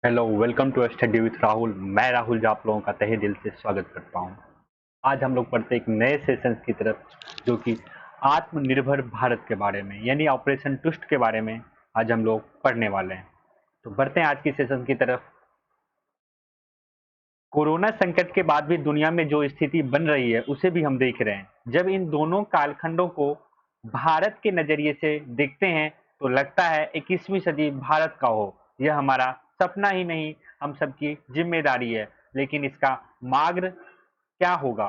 Hello, welcome to study with Rahul. मैं राहुल आप लोगों का तहे दिल से स्वागत करता हूं। आज हम लोग पढ़ते एक नए सेशन की तरफ, जो कि आत्मनिर्भर भारत के बारे में यानी ऑपरेशन टुस्ट के बारे में आज हम लोग पढ़ने वाले हैं। तो बढ़ते हैं आज की सेशन की तरफ। कोरोना संकट के बाद भी दुनिया में जो स्थिति बन रही है उसे भी हम देख रहे हैं। जब इन दोनों कालखंडों को भारत के नजरिए से देखते हैं तो लगता है 21वीं सदी भारत का हो। यह हमारा सपना ही नहीं, हम सबकी जिम्मेदारी है। लेकिन इसका मार्ग क्या होगा?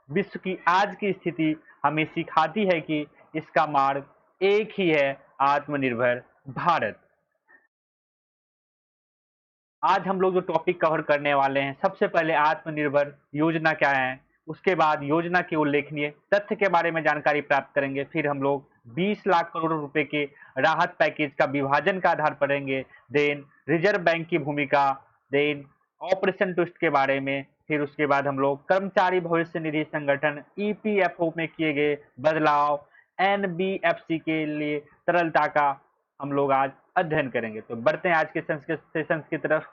विश्व की आज की स्थिति हमें सिखाती है कि इसका मार्ग एक ही है, आत्मनिर्भर भारत। आज हम लोग जो टॉपिक कवर करने वाले हैं, सबसे पहले आत्मनिर्भर योजना क्या है, उसके बाद योजना के उल्लेखनीय तथ्य के बारे में जानकारी प्राप्त करेंगे। फिर हम लोग 20 लाख करोड़ रुपए के राहत पैकेज का विभाजन का आधार पढ़ेंगे। देन रिजर्व बैंक की भूमिका, देन ऑपरेशन टुस्ट के बारे में। फिर उसके बाद हम लोग कर्मचारी भविष्य निधि संगठन ईपीएफओ में किए गए बदलाव, एनबीएफसी के लिए तरलता का हम लोग आज अध्ययन करेंगे। तो बढ़ते हैं आज के सेशन की तरफ।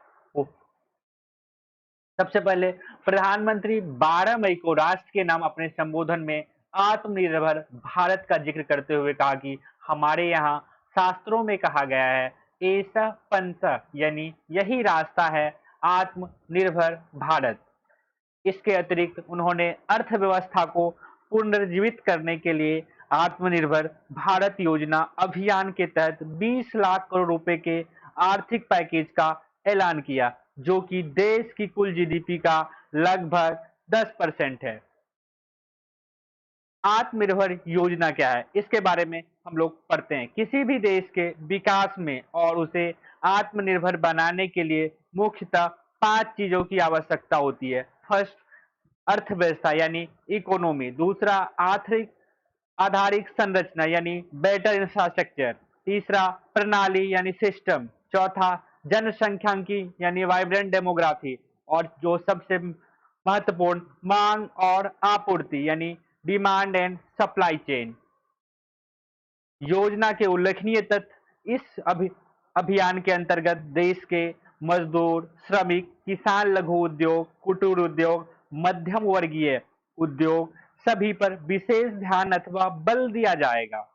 सबसे पहले प्रधानमंत्री 12 मई को राष्ट्र के नाम अपने संबोधन में आत्मनिर्भर भारत का जिक्र करते हुए कहा कि हमारे यहाँ शास्त्रों में कहा गया है, ऐसा पंथ यानी यही रास्ता है आत्मनिर्भर भारत। इसके अतिरिक्त उन्होंने अर्थव्यवस्था को पुनर्जीवित करने के लिए आत्मनिर्भर भारत योजना अभियान के तहत 20 लाख करोड़ रुपए के आर्थिक पैकेज का ऐलान किया, जो कि देश की कुल जीडीपी का लगभग 10% है। आत्मनिर्भर योजना क्या है, इसके बारे में हम लोग पढ़ते हैं। किसी भी देश के विकास में और उसे आत्मनिर्भर बनाने के लिए मुख्यतः 5 चीजों की आवश्यकता होती है। फर्स्ट, अर्थव्यवस्था यानी इकोनॉमी। दूसरा, आर्थिक आधारिक संरचना यानी बेटर इंफ्रास्ट्रक्चर। तीसरा, प्रणाली यानी सिस्टम। चौथा, जनसंख्यांकी यानी वाइब्रेंट डेमोग्राफी। और जो सबसे महत्वपूर्ण, मांग और आपूर्ति यानी डिमांड एंड सप्लाई चेन। योजना के उल्लेखनीय तथ्य, इस अभियान के अंतर्गत देश के मजदूर, श्रमिक, किसान, लघु उद्योग, कुटीर उद्योग, मध्यम वर्गीय उद्योग सभी पर विशेष ध्यान अथवा बल दिया जाएगा।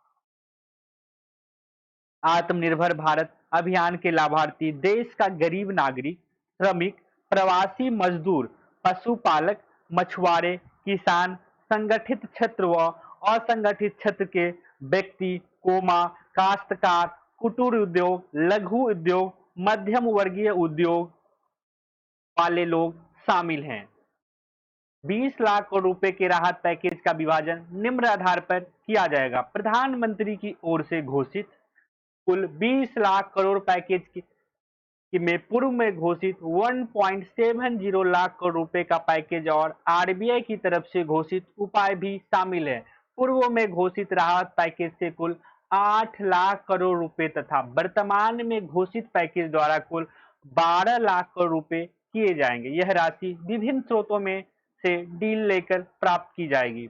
आत्मनिर्भर भारत अभियान के लाभार्थी देश का गरीब नागरिक, श्रमिक, प्रवासी मजदूर, पशुपालक, मछुआरे, किसान, संगठित क्षेत्र व असंगठित क्षेत्र के व्यक्ति, काश्तकार, कुटीर उद्योग, लघु उद्योग, मध्यम वर्गीय उद्योग वाले लोग शामिल हैं। 20 लाख करोड़ रुपए के राहत पैकेज का विभाजन निम्न आधार पर किया जाएगा। प्रधानमंत्री की ओर से घोषित कुल 20 लाख करोड़ पैकेज में पूर्व में घोषित 1.70 लाख करोड़ रुपए का पैकेज और आरबीआई की तरफ से घोषित उपाय भी शामिल है। पूर्व में घोषित राहत पैकेज से कुल 8 लाख करोड़ रुपए तथा वर्तमान में घोषित पैकेज द्वारा कुल 12 लाख करोड़ रुपए किए जाएंगे। यह राशि विभिन्न स्रोतों में से डील लेकर प्राप्त की जाएगी।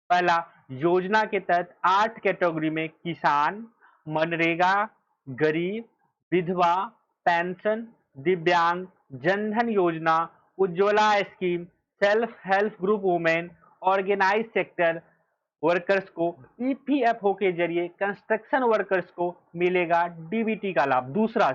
पहला, योजना के तहत 8 कैटेगरी में किसान, मनरेगा, गरीब, विधवा पेंशन, दिव्यांग, Jandhan Yojana, Ujjwala scheme, self help group women, organize sector workers को ईपीएफओ के जरिए कंस्ट्रक्शन वर्कर्स को मिलेगा डीबीटी का लाभ। दूसरा,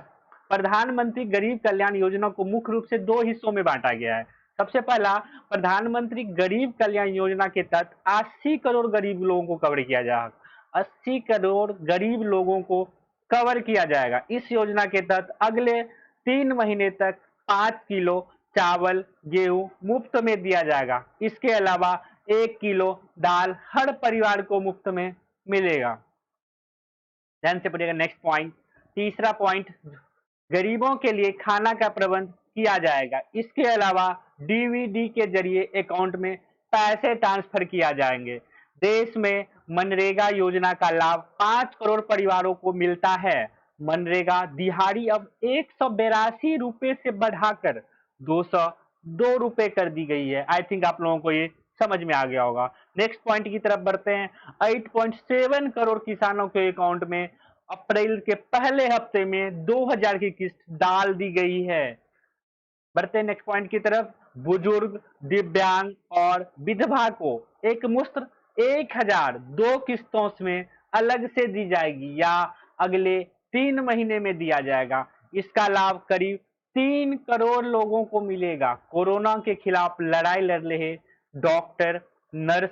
प्रधानमंत्री गरीब कल्याण योजना को मुख्य रूप से 2 हिस्सों में बांटा गया है। सबसे पहला, प्रधानमंत्री गरीब कल्याण योजना के तहत 80 करोड़ गरीब लोगों को कवर किया जाएगा। 80 करोड़ गरीब लोगों को कवर किया जाएगा। इस योजना के तहत अगले 3 महीने तक 5 किलो चावल, गेहूं मुफ्त में दिया जाएगा। इसके अलावा 1 किलो दाल हर परिवार को मुफ्त में मिलेगा। ध्यान से पढ़िएगा। नेक्स्ट पॉइंट, तीसरा पॉइंट, गरीबों के लिए खाना का प्रबंध किया जाएगा। इसके अलावा डीवीडी के जरिए अकाउंट में पैसे ट्रांसफर किया जाएंगे। देश में मनरेगा योजना का लाभ 5 करोड़ परिवारों को मिलता है। मनरेगा दिहाड़ी अब 182 रुपए से बढ़ाकर 202 रुपए कर दी गई है। आई थिंक आप लोगों को ये समझ में आ गया होगा। नेक्स्ट पॉइंट की तरफ बढ़ते हैं। 8.7 करोड़ किसानों के अकाउंट में अप्रैल के पहले हफ्ते में 2000 की किस्त डाल दी गई है। बढ़ते हैं नेक्स्ट पॉइंट की तरफ। बुजुर्ग, दिव्यांग और विधवा को एक मुश्त 1000 दो किस्तों में अलग से दी जाएगी या अगले 3 महीने में दिया जाएगा। इसका लाभ करीब 3 करोड़ लोगों को मिलेगा। कोरोना के खिलाफ लड़ाई लड़ रहे डॉक्टर, नर्स,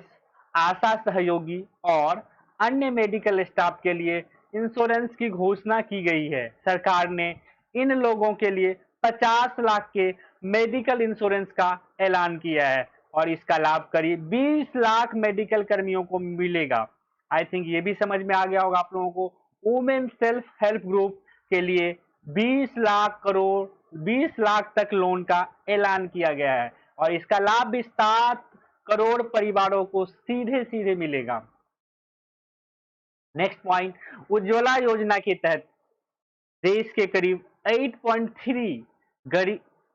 आशा सहयोगी और अन्य मेडिकल स्टाफ के लिए इंश्योरेंस की घोषणा की गई है। सरकार ने इन लोगों के लिए 50 लाख के मेडिकल इंश्योरेंस का ऐलान किया है और इसका लाभ करीब 20 लाख मेडिकल कर्मियों को मिलेगा। आई थिंक ये भी समझ में आ गया होगा आप लोगों को। वुमेन सेल्फ हेल्प ग्रुप के लिए 20 लाख तक लोन का ऐलान किया गया है और इसका लाभ भी 7 करोड़ परिवारों को सीधे सीधे मिलेगा। नेक्स्ट पॉइंट, उज्ज्वला योजना के तहत देश के करीब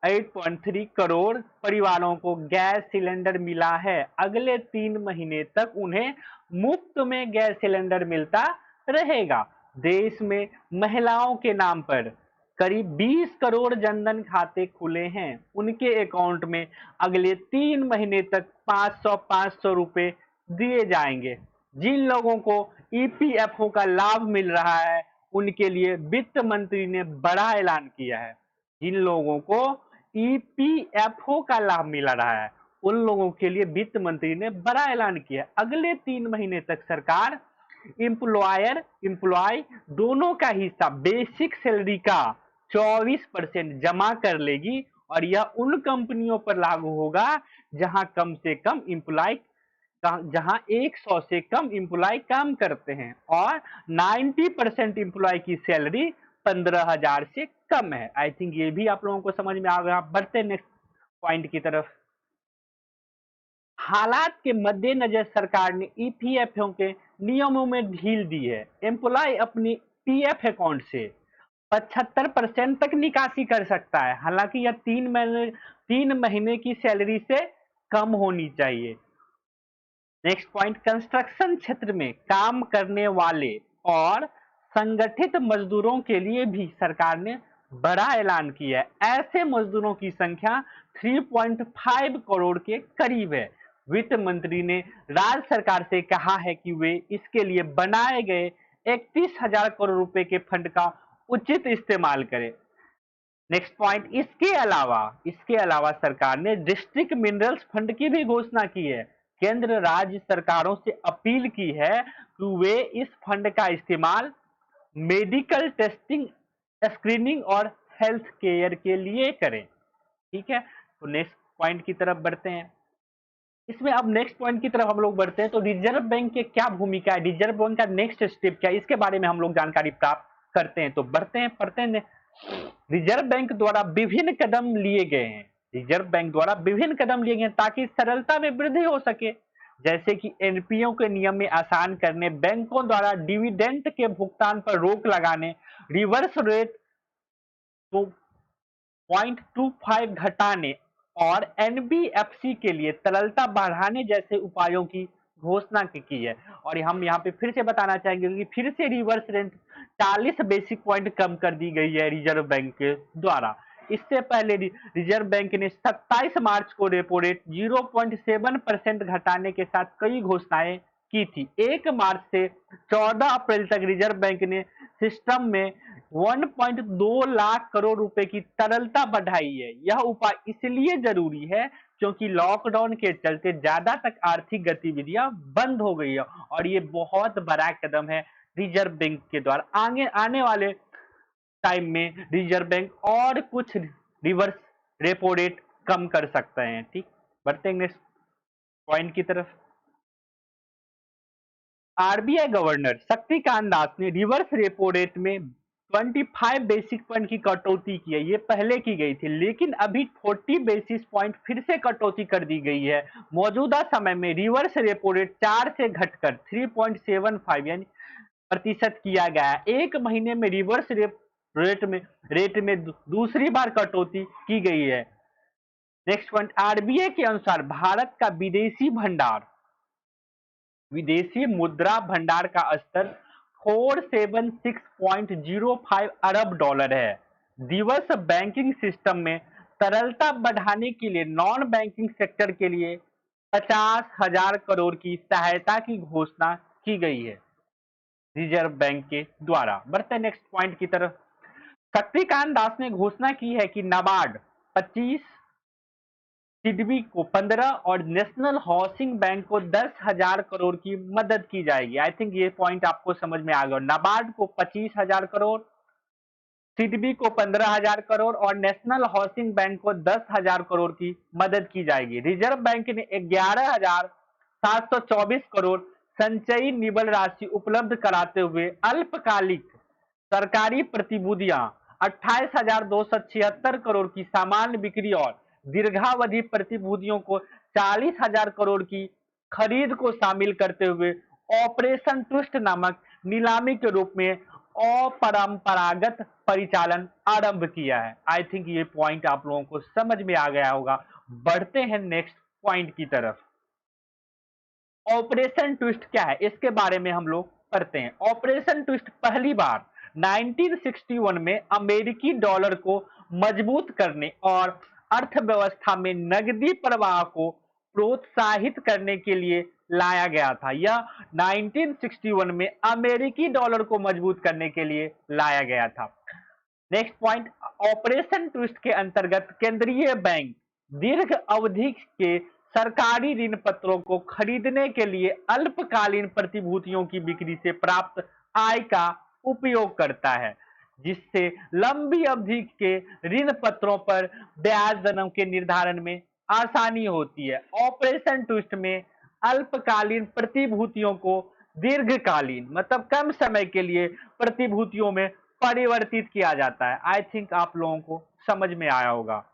8.3 करोड़ परिवारों को गैस सिलेंडर मिला है। अगले 3 महीने तक उन्हें मुफ्त में गैस सिलेंडर मिलता रहेगा। देश में महिलाओं के नाम पर करीब 20 करोड़ जनधन खाते खुले हैं। उनके अकाउंट में अगले 3 महीने तक 500 रुपए दिए जाएंगे। जिन लोगों को ईपीएफओ का लाभ मिल रहा है उनके लिए वित्त मंत्री ने बड़ा ऐलान किया है। जिन लोगों को ईपीएफओ का लाभ मिल रहा है उन लोगों के लिए वित्त मंत्री ने बड़ा ऐलान किया है। अगले 3 महीने तक सरकार एम्प्लॉय दोनों का हिस्सा बेसिक सैलरी का 24% जमा कर लेगी और यह उन कंपनियों पर लागू होगा जहां कम से कम एम्प्लॉय जहां 100 से कम एम्प्लॉय काम करते हैं और 90% एम्प्लॉय की सैलरी 15,000 से कम है। आई थिंक ये भी आप लोगों को समझ में आ गया। बढ़ते नेक्स्ट पॉइंट की तरफ। हालात के मद्देनजर सरकार ने ईपीएफओ के नियमों में ढील दी है। एम्प्लॉय अपनी पीएफ अकाउंट से 75% तक निकासी कर सकता है। हालांकि यह 3 महीने की सैलरी से कम होनी चाहिए। नेक्स्ट पॉइंट, कंस्ट्रक्शन क्षेत्र में काम करने वाले और संगठित मजदूरों के लिए भी सरकार ने बड़ा ऐलान किया है। ऐसे मजदूरों की संख्या 3.5 करोड़ के करीब है। वित्त मंत्री ने राज्य सरकार से कहा है कि वे इसके लिए बनाए गए 31,000 करोड़ रुपए के फंड का उचित इस्तेमाल करें। नेक्स्ट पॉइंट, इसके अलावा सरकार ने डिस्ट्रिक्ट मिनरल्स फंड की भी घोषणा की है। केंद्र राज्य सरकारों से अपील की है कि वे इस फंड का इस्तेमाल मेडिकल टेस्टिंग, स्क्रीनिंग और हेल्थ केयर के लिए करें। ठीक है, तो नेक्स्ट पॉइंट की तरफ बढ़ते हैं। इसमें अब नेक्स्ट पॉइंट की तरफ हम लोग बढ़ते हैं तो रिजर्व बैंक की क्या भूमिका है, रिजर्व बैंक का नेक्स्ट स्टेप क्या है, इसके बारे में हम लोग जानकारी प्राप्त करते हैं। तो बढ़ते हैं, पढ़ते हैं। रिजर्व बैंक द्वारा विभिन्न कदम लिए गए हैं। रिजर्व बैंक द्वारा विभिन्न कदम लिए गए हैं ताकि सरलता में वृद्धि हो सके, जैसे कि एनपीओ के नियम में आसान करने, बैंकों द्वारा डिविडेंड के भुगतान पर रोक लगाने, रिवर्स रेट को 0.25 घटाने और एनबीएफसी के लिए तरलता बढ़ाने जैसे उपायों की घोषणा की है। और हम यहाँ पे फिर से बताना चाहेंगे कि फिर से रिवर्स रेट 40 बेसिक पॉइंट कम कर दी गई है रिजर्व बैंक के द्वारा। इससे पहले रिजर्व बैंक ने 27 मार्च को रेपो रेट 0.7% घटाने के साथ कई घोषणाएं की थी। 1 मार्च से 14 अप्रैल तक रिजर्व बैंक ने सिस्टम में 1.2 लाख करोड़ रुपए की तरलता बढ़ाई है। यह उपाय इसलिए जरूरी है क्योंकि लॉकडाउन के चलते ज्यादा तक आर्थिक गतिविधियां बंद हो गई है और ये बहुत बड़ा कदम है रिजर्व बैंक के द्वारा। आगे आने वाले टाइम में रिजर्व बैंक और कुछ रिवर्स रेपो रेट कम कर सकते हैं। ठीक, बढ़ते हैं नेक्स्ट पॉइंट की तरफ। आरबीआई गवर्नर शक्तिकांत दास ने रिवर्स रेपो रेट में 25 बेसिस पॉइंट की कटौती की है। ये पहले की गई थी लेकिन अभी 40 बेसिस पॉइंट फिर से कटौती कर दी गई है। मौजूदा समय में रिवर्स रेपो रेट 4 से घटकर 3.75 यानी प्रतिशत किया गया है। 1 महीने में रिवर्स रेट में दूसरी बार कटौती की गई है। नेक्स्ट पॉइंट, आरबीआई के अनुसार भारत का विदेशी मुद्रा भंडार का स्तर $476.05 अरब डॉलर है। दिवस बैंकिंग सिस्टम में तरलता बढ़ाने के लिए नॉन बैंकिंग सेक्टर के लिए 50,000 करोड़ की सहायता की घोषणा की गई है रिजर्व बैंक के द्वारा। बढ़ते नेक्स्ट पॉइंट की तरफ। शक्तिकांत दास ने घोषणा की है कि नाबार्ड 25, सिडबी को 15 और नेशनल हाउसिंग बैंक को 10,000 करोड़ की मदद की जाएगी। आई थिंक ये पॉइंट आपको समझ में आ गया। नाबार्ड को 25,000 करोड़, सिडबी को 15,000 करोड़ और नेशनल हाउसिंग बैंक को 10,000 करोड़ की मदद की जाएगी। रिजर्व बैंक ने 11,724 करोड़ संचयी निवल राशि उपलब्ध कराते हुए अल्पकालिक सरकारी प्रतिभूतियां 28,276 करोड़ की सामान्य बिक्री और दीर्घावधि प्रतिभूतियों को 40,000 करोड़ की खरीद को शामिल करते हुए ऑपरेशन ट्विस्ट नामक नीलामी के रूप में अपरंपरागत परिचालन आरंभ किया है। आई थिंक ये पॉइंट आप लोगों को समझ में आ गया होगा। बढ़ते हैं नेक्स्ट पॉइंट की तरफ। ऑपरेशन ट्विस्ट क्या है इसके बारे में हम लोग पढ़ते हैं। ऑपरेशन ट्विस्ट पहली बार 1961 में अमेरिकी डॉलर को मजबूत करने और अर्थव्यवस्था में नकदी प्रवाह को प्रोत्साहित करने के लिए लाया गया था। यह 1961 में अमेरिकी डॉलर को मजबूत करने के लिए लाया गया था। नेक्स्ट पॉइंट, ऑपरेशन ट्विस्ट के अंतर्गत केंद्रीय बैंक दीर्घ अवधि के सरकारी ऋण पत्रों को खरीदने के लिए अल्पकालीन प्रतिभूतियों की बिक्री से प्राप्त आय का उपयोग करता है, जिससे लंबी अवधि के ऋण पत्रों पर ब्याज दरों के निर्धारण में आसानी होती है। ऑपरेशन ट्विस्ट में अल्पकालीन प्रतिभूतियों को दीर्घकालीन मतलब कम समय के लिए प्रतिभूतियों में परिवर्तित किया जाता है। आई थिंक आप लोगों को समझ में आया होगा।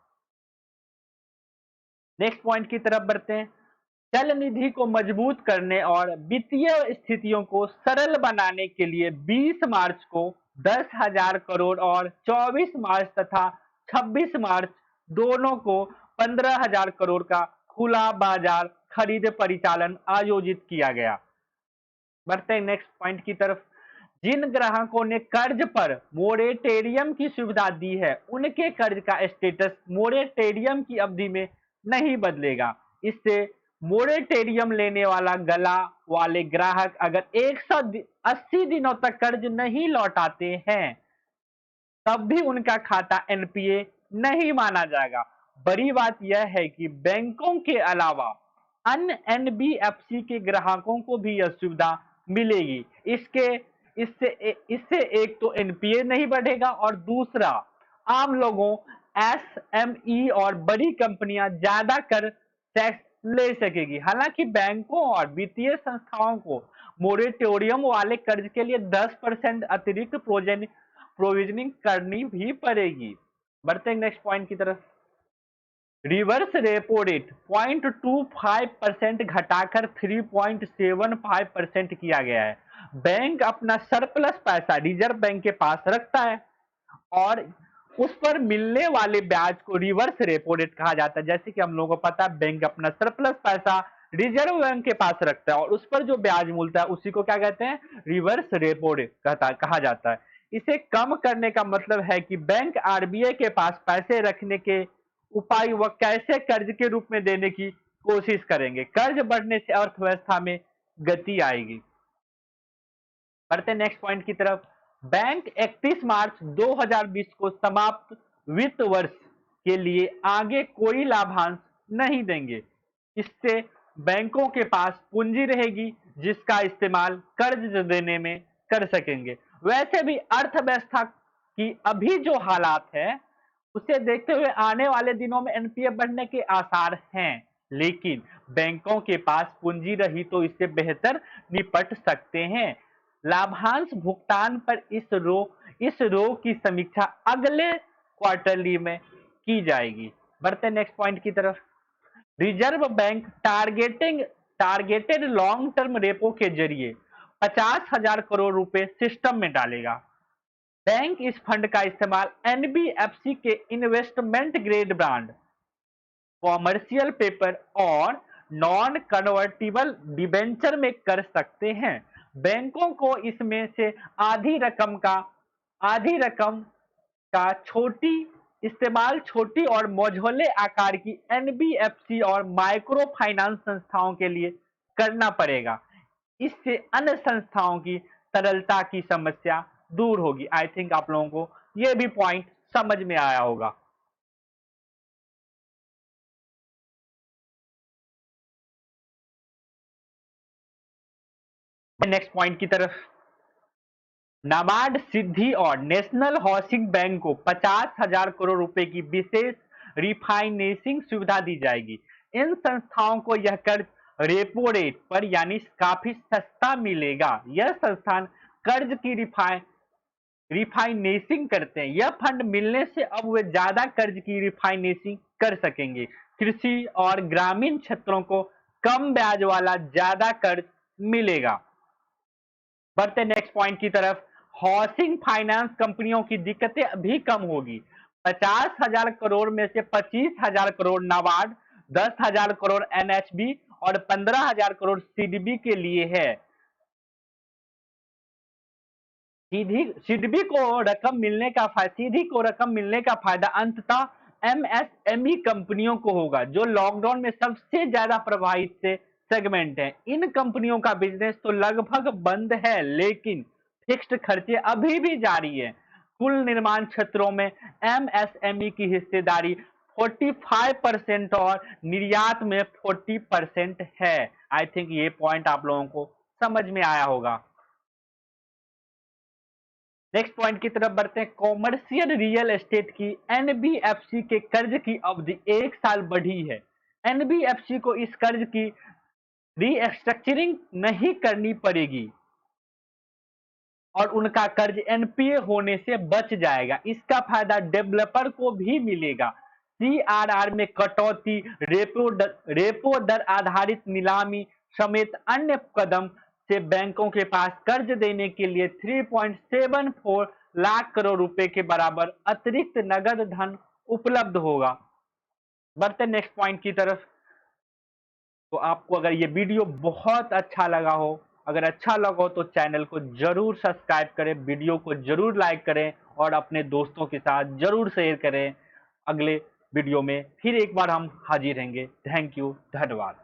नेक्स्ट पॉइंट की तरफ बढ़ते हैं। चल निधि को मजबूत करने और वित्तीय स्थितियों को सरल बनाने के लिए 20 मार्च को 10,000 करोड़ और 24 मार्च तथा 26 मार्च दोनों को 15,000 करोड़ का खुला बाजार खरीद परिचालन आयोजित किया गया। बढ़ते हैं नेक्स्ट पॉइंट की तरफ। जिन ग्राहकों ने कर्ज पर मोरेटेरियम की सुविधा दी है उनके कर्ज का स्टेटस मोरेटेरियम की अवधि में नहीं बदलेगा। इससे मोरेटेरियम लेने वाला गला वाले ग्राहक अगर 180 दिनों तक कर्ज नहीं लौटाते हैं तब भी उनका खाता एनपीए नहीं माना जाएगा। बड़ी बात यह है कि बैंकों के अलावा अन्य एनबीएफसी के ग्राहकों को भी यह सुविधा मिलेगी। इससे एक तो एनपीए नहीं बढ़ेगा और दूसरा आम लोगों, एसएमई और बड़ी कंपनियां ज्यादा कर टैक्स ले सकेगी। हालांकि बैंकों और वित्तीय संस्थाओं को मोरेटोरियम वाले कर्ज के लिए 10% अतिरिक्त प्रोविजनिंग करनी भी पड़ेगी। बढ़ते हैं नेक्स्ट पॉइंट की तरफ। रिवर्स रेपो रेट 0.25% घटाकर 3.75% किया गया है। बैंक अपना सरप्लस पैसा रिजर्व बैंक के पास रखता है और उस पर मिलने वाले ब्याज को रिवर्स रेपो रेट कहा जाता है। जैसे कि हम लोगों को पता है बैंक अपना सरप्लस पैसा रिजर्व बैंक के पास रखता है और उस पर जो ब्याज मिलता है उसी को क्या कहते हैं, रिवर्स रेपो रेट कहा जाता है। इसे कम करने का मतलब है कि बैंक आरबीआई के पास पैसे रखने के उपाय वह कैसे कर्ज के रूप में देने की कोशिश करेंगे। कर्ज बढ़ने से अर्थव्यवस्था में गति आएगी। बढ़ते नेक्स्ट पॉइंट की तरफ। बैंक 31 मार्च 2020 को समाप्त वित्त वर्ष के लिए आगे कोई लाभांश नहीं देंगे। इससे बैंकों के पास पूंजी रहेगी जिसका इस्तेमाल कर्ज देने में कर सकेंगे। वैसे भी अर्थव्यवस्था की अभी जो हालात है उसे देखते हुए आने वाले दिनों में एनपीए बढ़ने के आसार हैं, लेकिन बैंकों के पास पूंजी रही तो इससे बेहतर निपट सकते हैं। लाभांश भुगतान पर इस रो की समीक्षा अगले क्वार्टरली में की जाएगी। बढ़ते नेक्स्ट पॉइंट की तरफ। Reserve bank targeted long term repo के जरिए 50,000 करोड़ रुपए सिस्टम में डालेगा। बैंक इस फंड का इस्तेमाल एनबीएफसी के investment grade bond, commercial paper और नॉन कन्वर्टिबल डिबेंचर में कर सकते हैं। बैंकों को इसमें से आधी रकम का छोटी और मझोले आकार की एनबीएफसी और माइक्रो फाइनेंस संस्थाओं के लिए करना पड़ेगा। इससे अन्य संस्थाओं की तरलता की समस्या दूर होगी। आई थिंक आप लोगों को यह भी पॉइंट समझ में आया होगा। नेक्स्ट पॉइंट की तरफ, नाबार्ड, सिद्धि और नेशनल हाउसिंग बैंक को 50,000 करोड़ रुपए की विशेष रिफाइनेंसिंग सुविधा दी जाएगी। इन संस्थाओं को यह कर्ज रेपो रेट पर यानी काफी सस्ता मिलेगा। यह संस्थान कर्ज की रिफाइनेंसिंग करते हैं। यह फंड मिलने से अब वे ज्यादा कर्ज की रिफाइनेंसिंग कर सकेंगे। कृषि और ग्रामीण क्षेत्रों को कम ब्याज वाला ज्यादा कर्ज मिलेगा। बढ़ते नेक्स्ट पॉइंट की तरफ, हाउसिंग फाइनेंस कंपनियों की दिक्कतें भी कम होगी। 50,000 करोड़ में से 25,000 करोड़ नाबार्ड, 10,000 करोड़ एनएचबी और 15,000 करोड़ सीडीबी के लिए है। सीडीबी को रकम मिलने का फायदा अंततः एमएसएमई कंपनियों को होगा, जो लॉकडाउन में सबसे ज्यादा प्रभावित सेगमेंट है। इन कंपनियों का बिजनेस तो लगभग बंद है, लेकिन फिक्स्ड खर्चे अभी भी जारी है। कुल निर्माण क्षेत्रों में एमएसएमई की हिस्सेदारी 45% और निर्यात में 40% है। आई थिंक ये पॉइंट आप लोगों को समझ में आया होगा। नेक्स्ट पॉइंट की तरफ बढ़ते हैं। कॉमर्शियल रियल एस्टेट की एनबीएफसी के कर्ज की अवधि 1 साल बढ़ी है। एनबीएफसी को इस कर्ज की रीस्ट्रक्चरिंग नहीं करनी पड़ेगी और उनका कर्ज एनपीए होने से बच जाएगा। इसका फायदा डेवलपर को भी मिलेगा। सीआरआर में कटौती, रेपो दर आधारित नीलामी समेत अन्य कदम से बैंकों के पास कर्ज देने के लिए 3.74 लाख करोड़ रुपए के बराबर अतिरिक्त नगद धन उपलब्ध होगा। बढ़ते नेक्स्ट पॉइंट की तरफ। तो आपको अगर ये वीडियो बहुत अच्छा लगा हो, तो चैनल को जरूर सब्सक्राइब करें, वीडियो को जरूर लाइक करें और अपने दोस्तों के साथ जरूर शेयर करें। अगले वीडियो में फिर एक बार हम हाजिर रहेंगे। थैंक यू, धन्यवाद।